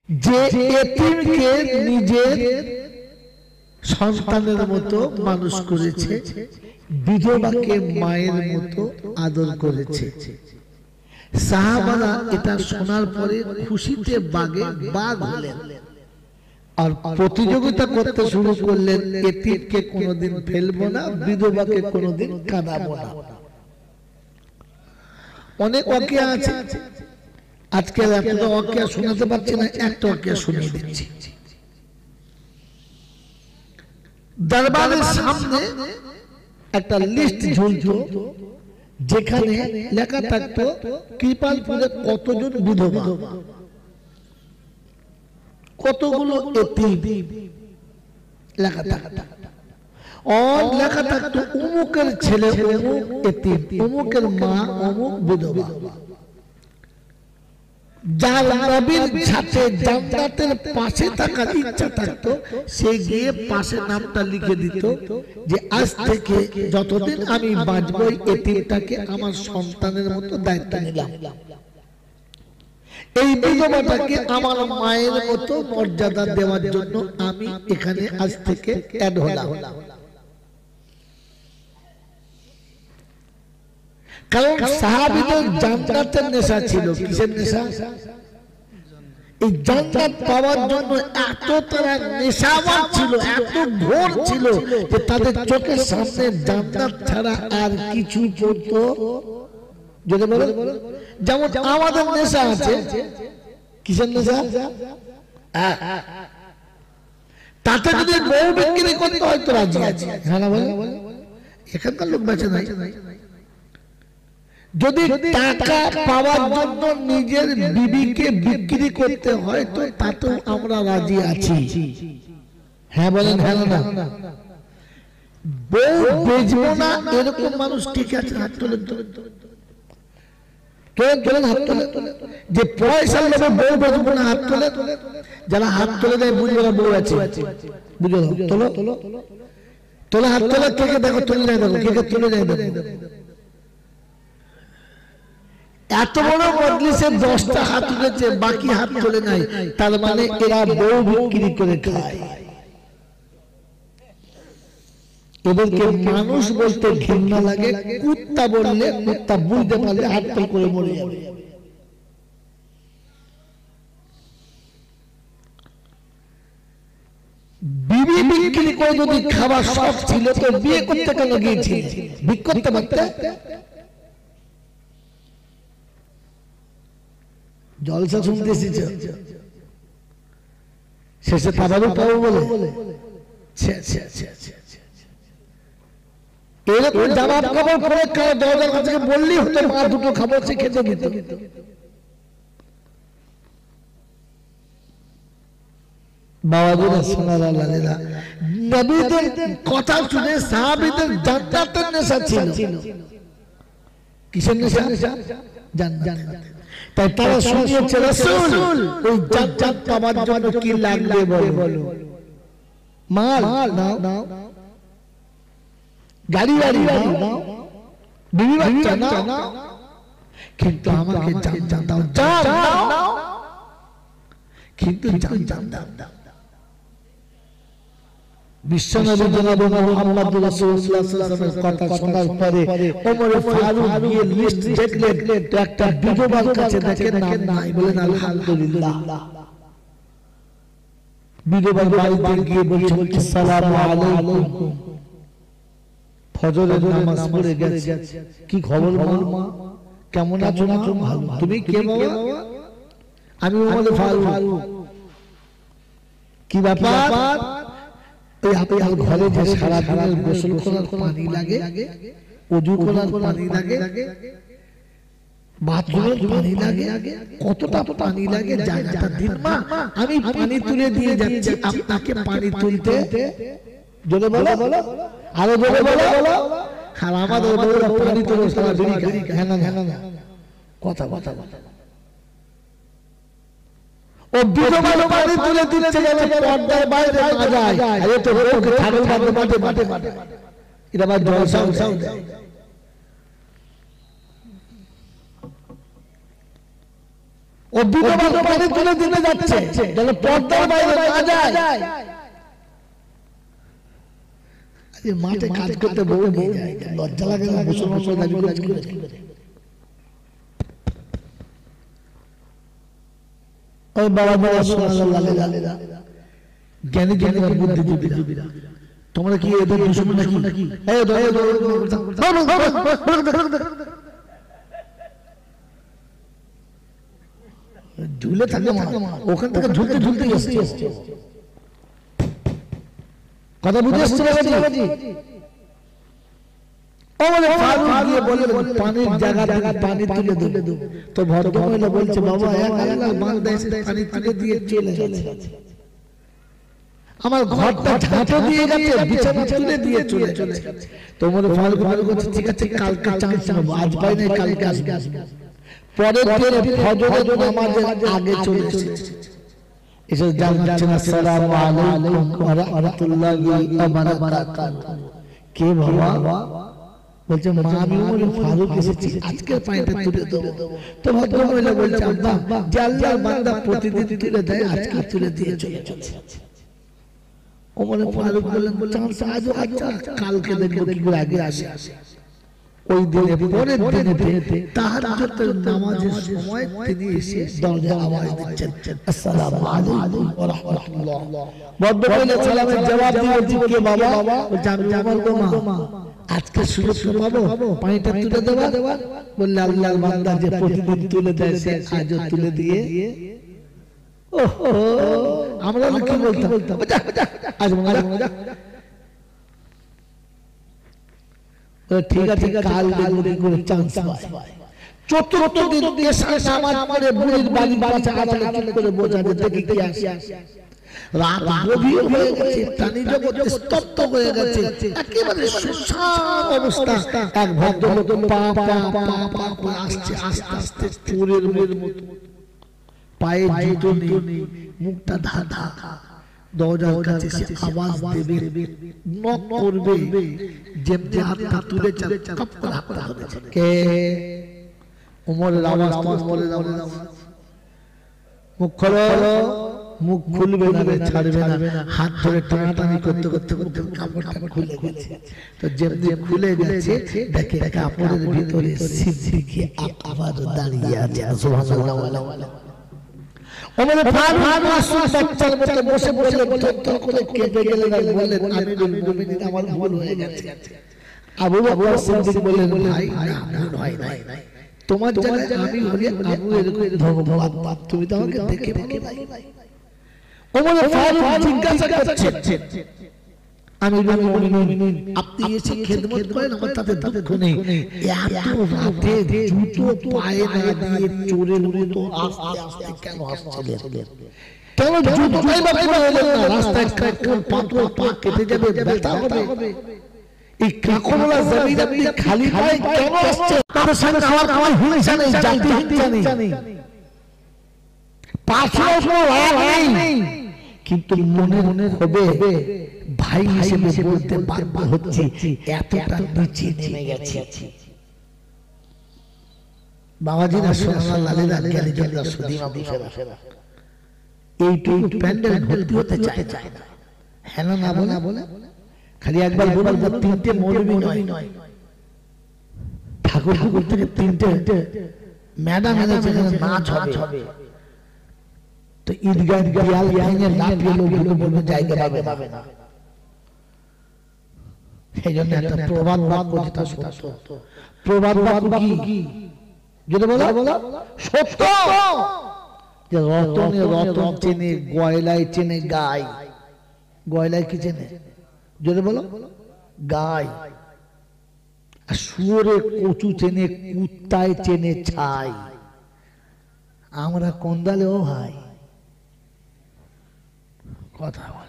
যে এতিমকে নিজের সন্তানের মতো মানুষ করেছে, বিধবাকে মায়ের মতো আদর করেছে। সাহাবারা এটা শোনার পরে খুশিতে বাগে বাগ হলেন আর প্রতিযোগিতা করতে শুরু করলেন, এতিমকে কোনোদিন ফেলবো না, বিধবাকে কোনোদিন কাঁদাবো না। অনেক ওয়াকিয়া আছে, আজকে এতটা ওয়াকিয়া শোনাতে পারছি না, একটা ওয়াকিয়া শুনিয়ে দিচ্ছি। দরবারের সামনে একটা লিস্ট ঝুলতো, যেখানে লেখা থাকতো কৃপালপুরে কতজন বিধবা, কতগুলো এতিম লেখা থাকতো। और লেখা থাকতো অমুকের ছেলে অমুক এতিম, অমুকের মা অমুক বিধবা। যার নবীর সাথে জান্নাতের পাশে থাকার ইচ্ছা থাকতো, সে গিয়ে পাশে নামটা লিখে দিত যে আজ থেকে যতদিন আমি বাঁচবো এতিমটাকে আমার সন্তানের মতো দায়িত্ব নিলাম, এই বিধবাটাকে আমার মায়ের মতো মর্যাদা দেওয়ার জন্য আমি এখানে আজ থেকে অ্যাড হলাম। কারণ সাহাবীদের জান্নাতের নেশা ছিল। কিসের নেশা? এই জান্নাত পাওয়ার জন্য এত তারা নেশাবান ছিল, এত ঘোর ছিল যে তাদের চোখের সামনে জান্নাত ছাড়া আর কিছু পড়তো। যদি বলো যেমন আমাদের নেশা আছে, কিসের নেশা? তাতে যদি বউ বিক্রি করতে হয় তো রাজি আছে। হ্যাঁ না বলে, এখানকার লোক বেঁচে নাই। যদি টাকা পাওয়ার জন্য নিজের বিবিকে বিক্রি করতে হয় তো তাতেও আমরা রাজি আছি। হ্যাঁ বলেন, হ্যাঁ না? বউ বেচবো না এরকম মানুষ ঠিক আছে, হাত তোলেন, তোলেন হাত তোলেন। যে পয়সা নেবে বউ বেচবো না হাত তোলে। যারা হাত তোলে দেয় বুঝবে না বউ আছে, বুঝলো? তোলো তোলে হাত তোলে, কে কে দেখো তুলে যায়, দেখো কে কে তুলে যায়, দেখো। এত বড় মজলিসে 10টা হাত তুলেছে, বাকি হাত তোলে নাই, তার মানে এরা বউ বিক্রি করে খায়। এদেরকে মানুষ বলতে ঘৃণা লাগে, কুত্তা বললে কুত্তা বুঝতে পারলে হাত তোল করে মরে যাবে। বিবি বিক্রি করে যদি খাবার শখ ছিল তো বিয়ে করতে কেন গিয়েছিল? বিক্রি করতে পারতে। জলসা শুনতে এসেছে, শেষে খাবারও পাবো বলে এরকম জবাব খাবার পরে দরজার কাছে বললেই হতো মা দুটো খাবার সে খেতে দিত। বাবাজিরা সোনার আল্লাহরা, নবীদের কথা শুনে সাহাবীদের জান্নাতের নেশা ছিল। কিসের নেশা? জান্নাত। তাই তারা শুনিয়েছে রাসূল ওই জান্নাত পাওয়ার জন্য কি লাগবে বলো? মাল নাও, গাড়ি নাও, বিবি বাচ্চা নাও, কিন্তু আমাকে জান্নাত দাও, নাও, কিন্তু জান্নাত দাও। বিশ্বনবী জনাব মুহাম্মদ রাসূলুল্লাহ সাল্লাল্লাহু আলাইহি ওয়াসাল্লামের কথা শোনার পরে ওমর ফারুক গিয়ে লিস্ট দেখলেন, একটা বিধবার কাছে দেখেন নাম নাই, বলেন আলহামদুলিল্লাহ। বিধবার বাড়িতে গিয়ে বলছেন আসসালামু আলাইকুম, ফজরের নামাজ পড়ে গেছে, কি খবর মা, কেমন আছো? ভালো। তুমি কে বাবা? আমি ওমর ফারুক। কি ব্যাপার? এই আপনার ঘরে যে সারা দিনের গোসল করার পানি লাগে, ওযু করার পানি লাগে, বাথরুমের পানি লাগে, কতটা পানি লাগে, জায়গাটা দিন মা, আমি পানি তুলে দিয়ে যাচ্ছি, আপনাকে পানি তুলতে। জোরে বলো, আরো জোরে বলো। আর আমাদের বউরা পানি তুলে সারা দিন হ্যাঁ না কথা ও বিধবা পানি তুলে দিচ্ছে যেন পর্দার বাইরে না যায়। আরে তো বউকে ছাগল মাঠে এটা আবার জলসাও দেয়। ও ও বিধবা পানি তুলে দিতে যাচ্ছে যেন পর্দার বাইরে না যায়। মাঠে কাজ করতে বউ নিয়ে যায়, লজ্জা লাগে না? মুসলমান সব দাবি করে ওই বাবা বাবা জ্ঞানী জ্ঞানী বুদ্ধিজীবীরা, তোমরা কি এদের দুশমন নাকি? ঝুলে থাকে ওখান থেকে ঝুলতে ঝুলতে এসছে। কথা বুঝে এসছে বাবাজি? ও বলে ফারুক গিয়ে বলে পানির জায়গা থেকে পানি তুলে দেব। তো ভদ্রমহিলা বলছে বাবা এক আল্লাহর বান্দা এসে পানি তুলে দিয়ে চলে গেছে, আমার ঘরটা ঝাঁটো দিয়ে গেছে, বিছানা তুলে দিয়ে চলে গেছে। তো বলে ফারুক বলছে ঠিক আছে কালকে চান্স নেব, আজ পাই নাই কালকে আসবে। পরের দিন ফজরের নামাজের আগে চলে এসেছে, এসে জানাচ্ছেন আসসালামু আলাইকুম ওয়া রাহমাতুল্লাহি ওয়া বারাকাতুহু। কে বাবা? বলছে মা আমি ওমর ফারুক এসেছি, আজকে পানিটা তুলে দেবো। তো ভদ্রমহিলা বলছে আব্বা যে আল্লাহর বান্দা প্রতিদিন তুলে দেয় আজকে তুলে দিয়ে চলে গেছে। ওমর ফারুক বললেন চান্স আজও আচ্ছা কালকে দেখবো কি করে আগে আসে। ওই দিনে পরের দিনে তাহাজ্জুদের নামাজের সময় তিনি এসে দরজায় আওয়াজ দিচ্ছেন আসসালামু আলাইকুম ওয়া রাহমাতুল্লাহ। ভদ্রমহিলা সালামের জবাব দিয়ে বলছে কে বাবা? বলছে আমি ওমর গো মা, আজকে সুযোগ পাবো পানিটা তুলে দেওয়া? বললে আল্লাহর বান্দা যে প্রতিদিন তুলে দেয় সে আজও তুলে দিয়ে। ওহো আমরা কি বলতাম আজ মজা। ঠিক আছে কাল দেখবো করে চান্স পায়। চতুর্থ দিন এশার নামাজ পড়ে বুড়ির বাড়ি বাড়িতে আদালত করে বোঝা যেতে কি আসে। রাত গভীর হয়ে গেছে, প্রাণী জগৎ স্তব্ধ হয়ে গেছে, একেবারে শুনশান অবস্থা। এক ভদ্রলোক পা পা পা পা করে আসছে, আস্তে আস্তে চোরের মতো, পায়ে জুতো নেই, মুখটা ঢাকা, দরজার কাছে সে আওয়াজ দেবে, নক করবে, যেমনি হাতটা তুলে কাপ করে হাতটা হবে। কে? ওমরের আওয়াজ, ওমরের আওয়াজ। মুখ খোলো, মুখ খুলবে না, ছাড়বে না, হাত ধরে টানাটানি করতে করতে মুখের কাপড়টা খুলে গেছে। তো যেমনি খুলে গেছে দেখে কাপড়ের ভিতরে সিদ্দিকী আকবর দাঁড়িয়ে আছে। সুবহানাল্লাহ। ওমর ফারুক মাসুম বাচ্চার মতো বসে বসে থরথর করে কেঁপে গেলেন আর বললেন আমিরুল মুমিনিন আমার ভুল হয়ে গেছে। আবু বকর সিদ্দিক বললেন ভাই ভুল হয় নাই, তোমার জায়গায় আমি হলে আবু এরকম ধন্যবাদ, তুমি তো আমাকে দেখে ভাই। ওমর ফারুক জিজ্ঞাসা করছেন আমিরুল মুমিনিন আপনি এসে খেদমত করেন, আমার তাতে দুঃখ নেই, এত রাতে জুতো পায়ে না দিয়ে চোরের মতো আস্তে আস্তে কেন আসছিলেন? কেন জুতোটাই বা পরে এলেন না? রাস্তায় কোন পাথর পা কেটে যাবে, ব্যথা হবে। এই কাকরওয়ালা জমিন আপনি খালি পায়ে কেন আসছেন? তাদের সঙ্গে আমার হিংসা নেই, জাতি হিংসা নেই, পাছাও কোনো রাগ নেই, কিন্তু মনে হবে ভাই হিসেবে বলতে বাধ্য হচ্ছে এতটা নিচে নেমে গেছে। বাবাজিরা সোনার লালেরা জ্ঞানী জনরা সুধীমা বসেরা এইটুকু প্যান্ডেল ভর্তি হতে চায় না। হ্যাঁ না বলে খালি একবার বলুন তিনটে মৌলবি নয়, ঠাকুর থেকে তিনটে ম্যাডাম এনেছে নাচ হবে। তো ঈদগাহ দেয়াল ভেঙে লাফিয়ে লোকগুলো বলবে জায়গা পাবে না। সেই জন্য একটা প্রবাদ বাক্য যেটা সত্য, প্রবাদ বাক্য কি যদি বলো সত্য, যে রতনে রতন চেনে, গয়লায় চেনে গাই। গয়লায় কি চেনে? যদি বলো গাই। আর শুয়োরে কচু চেনে, কুত্তায় চেনে ছাই। আমরা কন্দালে ও ভাই কথা বলে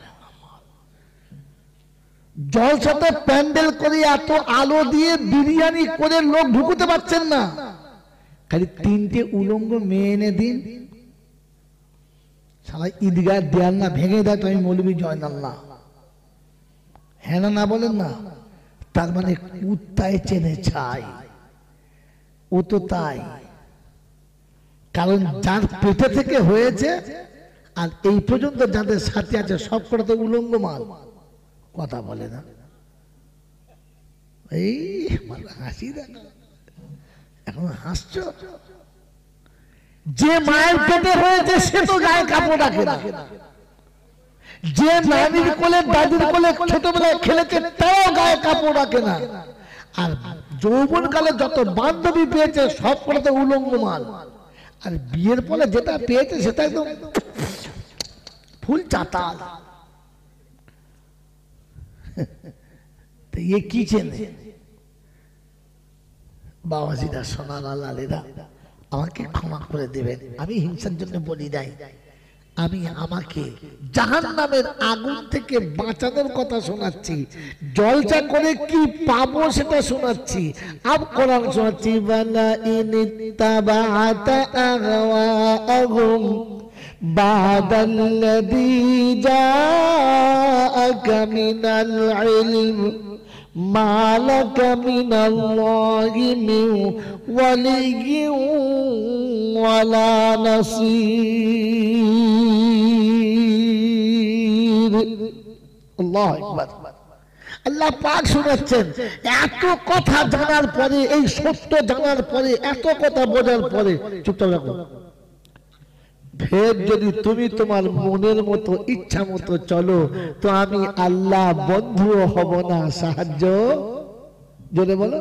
জলসাতে প্যান্ডেল করে এত আলো দিয়ে বিরিয়ানি করে লোক ঢুকতে পারছেন না, খালি তিনটে উলঙ্গ মেয়ে এনে দিন, সবাই ঈদগাহ দেয়াল না ভেঙে দেয় তো আমি মৌলবি জয়নাল না। হ্যাঁ না বলেন না? তার মানে কুত্তায় চেনে ছাই। ও তো তাই, কারণ যার পেটে থেকে হয়েছে আর এই পর্যন্ত যাদের সাথে আছে সব করে তো উলঙ্গ মাল, কথা বলে না। এই হাসি দেখা, এখন হাসছ। যে মায়ের পেটে হয়েছে সে তো গায়ে কাপড় রাখে না, যে নানির কোলে দাদির কোলে ছোটবেলায় খেলেছে তাও গায়ে কাপড় রাখে না, আর যৌবন কালে যত বান্ধবী পেয়েছে সব করে তো উলঙ্গ মাল, আর বিয়ের পরে যেটা পেয়েছে সেটা একদম ফুল চাতাল। এ কি চেনে? বাবাজিরা, সোনারা, লালেরা, আমাকে ক্ষমা করে দেবেন, আমি হিংসার জন্য বলি নাই। আমি আমাকে জাহান্নামের আগুন থেকে বাঁচানোর কথা শোনাচ্ছি, জলসা করে কি পাবো সেটা শোনাচ্ছি, আব কোরআন শোনাচ্ছি। ওয়ালা ইনিত্তাবা'তা আহওয়াআহুম বা'দাল্লাযী জাআকা মিনাল ইলম মা লাকা মিনাল্লাহি মিন ওয়ালিয়্যিন ওয়ালা নাসীর। আল্লাহু আকবার। আল্লাহ পাক শোনাচ্ছেন, এত কথা জানার পরে, এই সত্য জানার পরে, এত কথা বোঝার পরে চুপ থাকো। ফের যদি তুমি তোমার মনের মতো ইচ্ছা মতো চলো তো আমি আল্লাহ বন্ধুও হব না, সাহায্য জোরে বলো।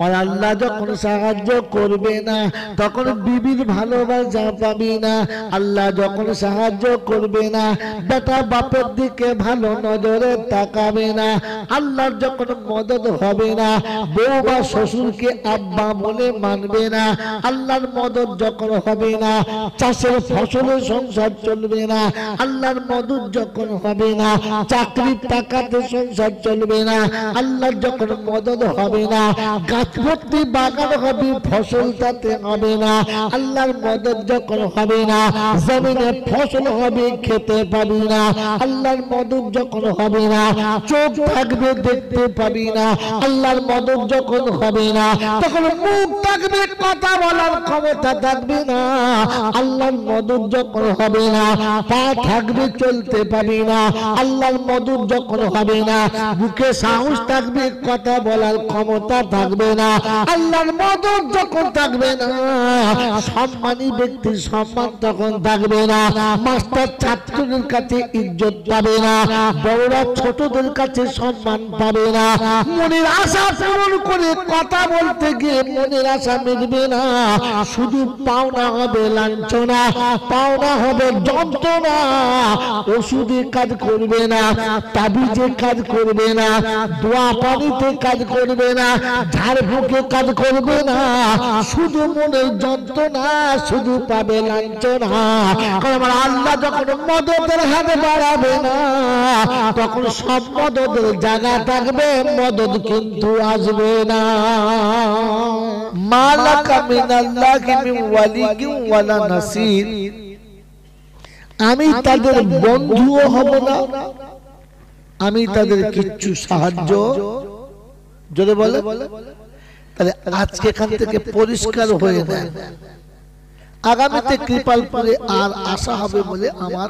আর আল্লাহ যখন সাহায্য করবে না তখন বিবির ভালোবাসা পাবি না। আল্লাহ যখন সাহায্য করবে না বেটা বাপের দিকে ভালো নজরে তাকাবে না। আল্লাহর যখন মদদ হবে না বউ বা শ্বশুরকে আব্বা বলে মানবে না। আল্লাহর মদদ যখন হবে না চাষের ফসলের সংসার চলবে না। আল্লাহর মদদ যখন হবে না চাকরির টাকাতে সংসার চলবে না। আল্লাহর যখন মদদ হবে না ভর্তি বাগান হবে ফসল তাতে হবে না। আল্লাহর মদদ যখন হবে না জমিনে ফসল হবে খেতে পাবি না। আল্লাহর মদদ যখন হবে না চোখ থাকবে দেখতে পাবি না। আল্লাহর মদদ যখন হবে না তখন মুখ থাকবে কথা বলার ক্ষমতা থাকবে না। আল্লাহর মদদ যখন হবে না পা থাকবে চলতে পাবি না। আল্লাহর মদদ যখন হবে না মুখে সাহস থাকবে কথা বলার ক্ষমতা থাকবে না। আল্লাহর মদদ যখন থাকবে না সম্মানী ব্যক্তির সম্মান তখন থাকবে না। মাস্টার ছাত্রদের কাছে ইজ্জত পাবে না। বড়রা ছোটদের কাছে সম্মান পাবে না। মনের আশা পূরণ করে কথা বলতে গিয়ে মনের আশা মিটবে না। শুধু পাওনা হবে লাঞ্ছনা, পাওনা হবে যন্ত্রণা। ওষুধে কাজ করবে না, তাবিজে কাজ করবে না, দোয়া পানিতে কাজ করবে না, ঝাড়ফুঁকে কাজ করবে না। শুধু মনের যন্ত্রণা, শুধু পাবে লাঞ্ছনা। কারণ আমার আল্লাহ যখন মদদের হাত বাড়াবে না তখন সব মদদের জায়গা থাকবে, মদদ কিন্তু আসবে না। মালাকা মিনাল্লাহি মিন ওয়ালিয়্যিন ওয়ালা নাসীর। আমি তাদের বন্ধুও হব না, আমি তাদের কিচ্ছু সাহায্য যদি বলে। তাহলে আজকে এখান থেকে পরিষ্কার হয়ে যায়, আগামীতে কৃপালপুরে আর আসা হবে বলে আমার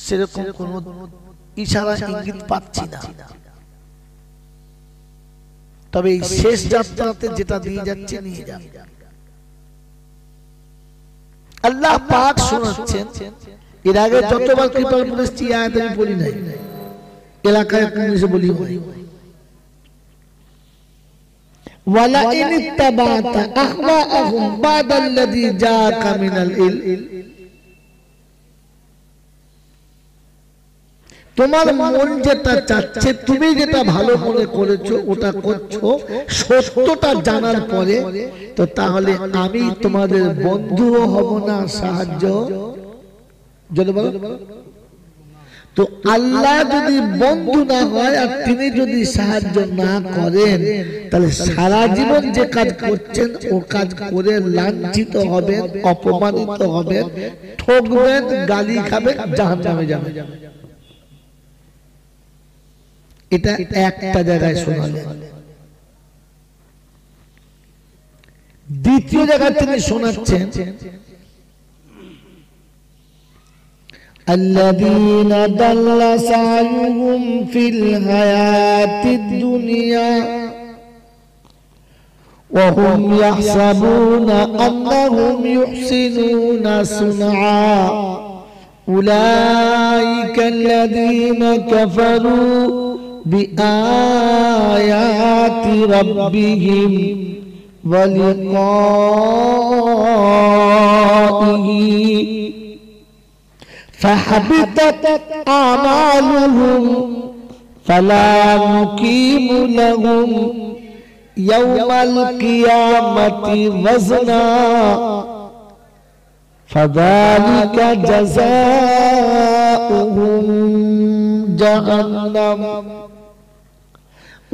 সেরকম কোন ইশারা ইঙ্গিত পাচ্ছি না। তবে এই শেষ যাত্রাতে যেটা দিয়ে যাচ্ছে নিয়ে যান। আল্লাহ পাক শোনাচ্ছেন, এর আগে যতবার কৃপালপুরে এসেছি আয়াত আমি বলি নাই, এলাকায় পুলিশে বলি ওয়ালা ইন ইত্তাবা'তা আহওয়াআহুম বা'দাল্লাযী জাআকা মিনাল ইলম। তোমার মন যেটা চাচ্ছে, তুমি যেটা ভালো মনে করেছো ওটা করছো, সত্যটা জানার পরে তো তাহলে আমি তোমাদের বন্ধুও হব না, সাহায্য যদি বলো। তো আল্লাহ যদি বন্ধু না হয় আর তিনি যদি সাহায্য না করেন তাহলে সারা জীবন যে কাজ করছেন ও কাজ করে লাঞ্ছিত হবেন, অপমানিত হবেন, ঠকবেন, গালি খাবেন, জাহান্নামে যাবেন। এটা একটা জায়গায় শোনালেন। দ্বিতীয় জায়গা তিনি শোনাচ্ছেন الذين ضل سعيهم في الحياة الدنيا وهم يحسبون أنهم يحسنون صنعا أولئك الذين كفروا بآيات ربهم ولقائه فحبطت أعمالهم فلا نقيم لهم يوم القيامة وزنا فذلك جزاؤهم جهنم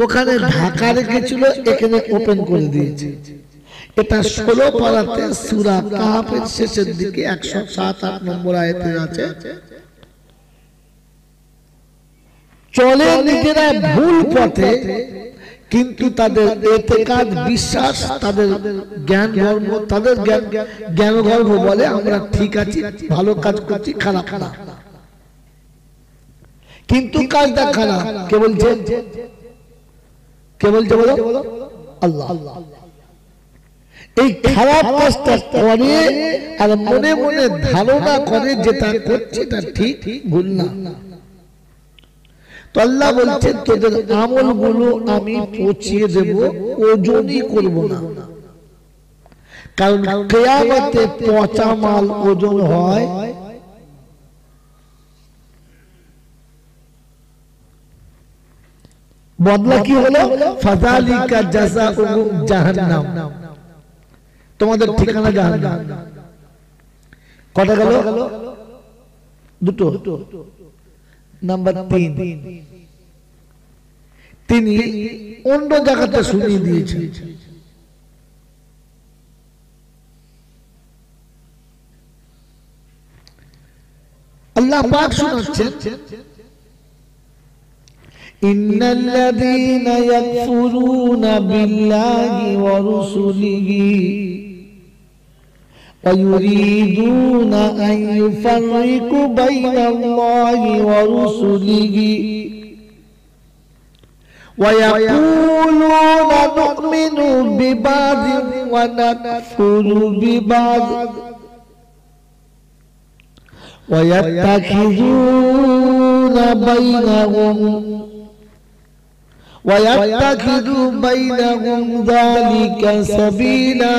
ওখানে ঢাকা রেখেছিল এখানে ওপেন করে দিয়েছে এটা 16 পারাতে সূরা কাহফের শেষের দিকে 107-8 নম্বর আয়াতে আছে চলে নিজেরা ভুল পথে কিন্তু তাদের ইতিকাদ বিশ্বাস তাদের জ্ঞান ধর্ম তাদের জ্ঞান গর্ব বলে আমরা ঠিক আছি ভালো কাজ করছি খারাপ না কিন্তু কাজটা খারাপ কে বলছে বলো আল্লাহ এই খারাপ কাজটা করে আর মনে মনে ধারণা করে যেটা করছে তা ঠিক ভুল না তো আল্লাহ বলছেন তোদের আমলগুলো আমি পৌঁছিয়ে দেব ওজনই করব না কারণ কিয়ামতে পচা মাল ওজন হয় বদলা কি হলো ফাযালিকা জাযাউহুম জাহান্নাম তোমাদের ঠিকানা জাহান্নাম কটা গেল দুটো নাম্বার 3 তিনি অন্য জায়গাতে শুনিয়ে দিয়েছেন আল্লাহ পাক শোনাচ্ছেন ইন্নাল লাযীনা ইয়াকফুরুনা বিল্লাহি ওয়া রুসুলিহি ويريدون أن يفرقوا بين الله ورسله ويقولون نؤمن ببعض ونكفر ببعض ويتخذون بينهم ذلك سبيلا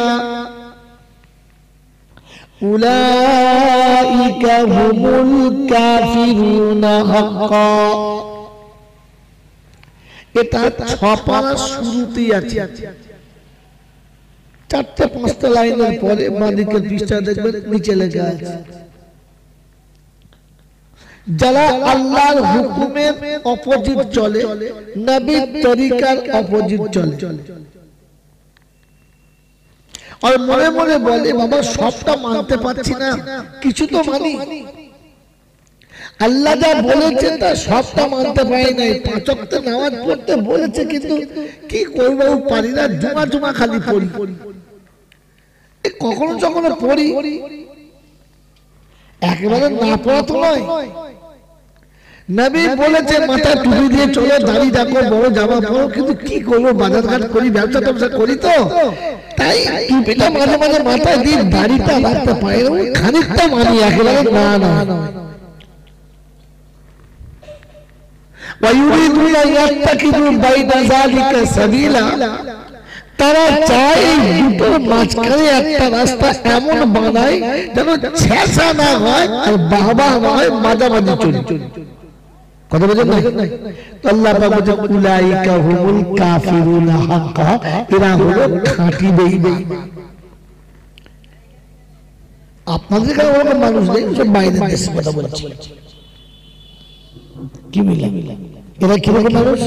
أولئك هم الكافرون حقا এটা 6 পারা শুরুতেই আছে 4-5টা লাইনের পরে বাঁদিকের পৃষ্ঠা দেখবেন নিচে লেখা আছে যারা আল্লাহর হুকুমের অপোজিট চলে নবীর তরিকার অপোজিট চলে আর মনে মনে বলে বাবা সবটা মানতে পারছি না কিছু তো মানি আল্লাহ যা বলেছে তা সবটা মানতে পারি নাই 5 ওয়াক্ত নামাজ পড়তে বলেছে কিন্তু কি করব পারি না জুমা খালি পড়ি কখনো যখন পড়ি একেবারে না পড়া তো নয় নবী বলেছে মাথা টুপি দিয়ে চলো দাড়ি রাখো বড় জামা পরো কিন্তু কি করবো বাজারঘাট করি ব্যবসা করি তো তাই টুপিটা মাঝে মাঝে মাথায় দিয়ে দাড়িটা রাখতে পারি না খানিকটা মানি একেবারে না ويريدون أن يتخذوا بين ذلك سبيلا তারা চায় দুটোর মাঝখানে একটা রাস্তা এমন বানায় যেন ছেঁচা না হয় আর বাবা হয় মাঝামাঝি চলে কথা বলেন না আল্লাহ পাক বলেন উলাইকা হুমুল কাফিরুনা হাক্কা এরা হলো খাঁটি বেঈমান আপনাদের কাছে ওরকম মানুষ নেই সব বাইরের দেশে কথা বলছে কি মিলা এরা কি রকম মানুষ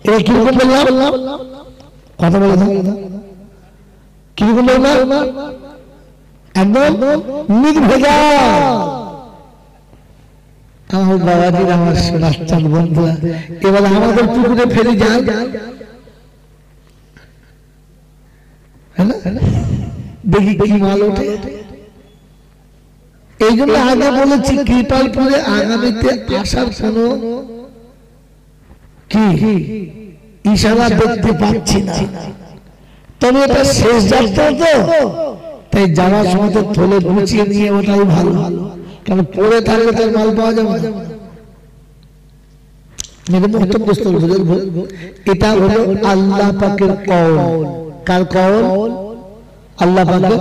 এরা কি রকম বললাম কথা বলে কি রকম বললাম একদম নির্ভেজাল আমার বাবাজির আমার সোনার বন্ধুরা এবার আমাদের পুকুরে ফেলে যান দেখি কি মাল ওঠে। এই জন্য আগে বলেছি কৃপালপুরে আগামীতে আসার কোন কি ইশারা দেখতে পাচ্ছি না, তবে এটা শেষ যাত্রা তো, তাই যাওয়ার সময় তো থলে গুছিয়ে নিয়ে ওটাই ভালো, কারণ পরে থাকলে তার মাল পাওয়া যাবে না। এটা হলো আল্লাহ পাকের কওল। কার কওল? আল্লাহ পাকের।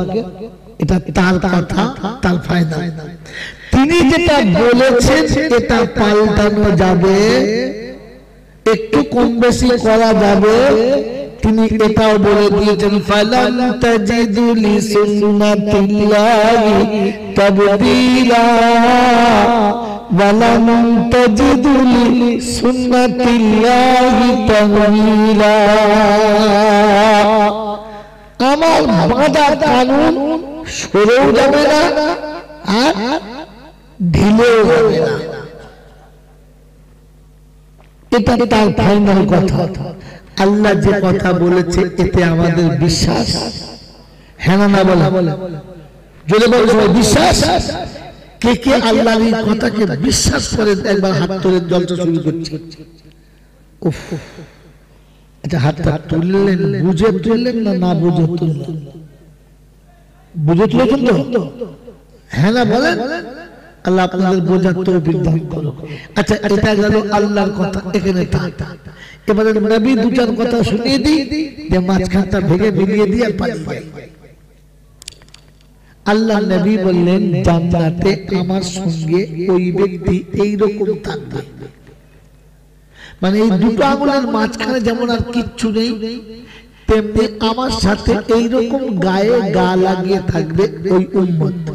এটা তার কথা, তার ফায়দা। তিনি যেটা বলেছেন এটা পাল্টানো যাবে, একটু কম বেশি করা যাবে। তিনি এটাও বলে দিয়েছেন ফালান তাজিদু লিসুন্নাতিল্লাহি তাবদীলা ওয়ালান তাজিদু লিসুন্নাতিল্লাহি তাহওয়িলা। আমার বাঁধা কানুন সরেও যাবে না আর ঢিলেও যাবে না, এটা তার ফাইনাল কথা। আল্লাহ যে কথা বলেছে এতে আমাদের বিশ্বাস, হ্যাঁ না বলা যদি বলে বিশ্বাস। কে কে আল্লাহর এই কথাকে বিশ্বাস করেন একবার হাত তুলে জলটা শুরু করছে। উফ, আচ্ছা হাতটা তুললেন, বুঝে তুললেন না না বুঝে তুললেন? বুঝে তুলেছেন তো? হ্যাঁ না বলেন। আল্লাহ আপনাদের বোঝার তৌফিক দান করুন। আচ্ছা এটা গেল আল্লাহর কথা, এখানে থাক। এবারে নবী দু চার কথা শুনিয়ে দিই, যে মাঝখানটা ভেঙে মিলিয়ে দিয়ে পালিয়ে যায়। আল্লাহ নবী বললেন জান্নাতে আমার সঙ্গে ওই ব্যক্তি এইরকম থাকবে, মানে এই দুটো আঙুলের মাঝখানে যেমন আর কিচ্ছু নেই, তেমনি আমার সাথে এইরকম গায়ে গা লাগিয়ে থাকবে ওই উম্মত।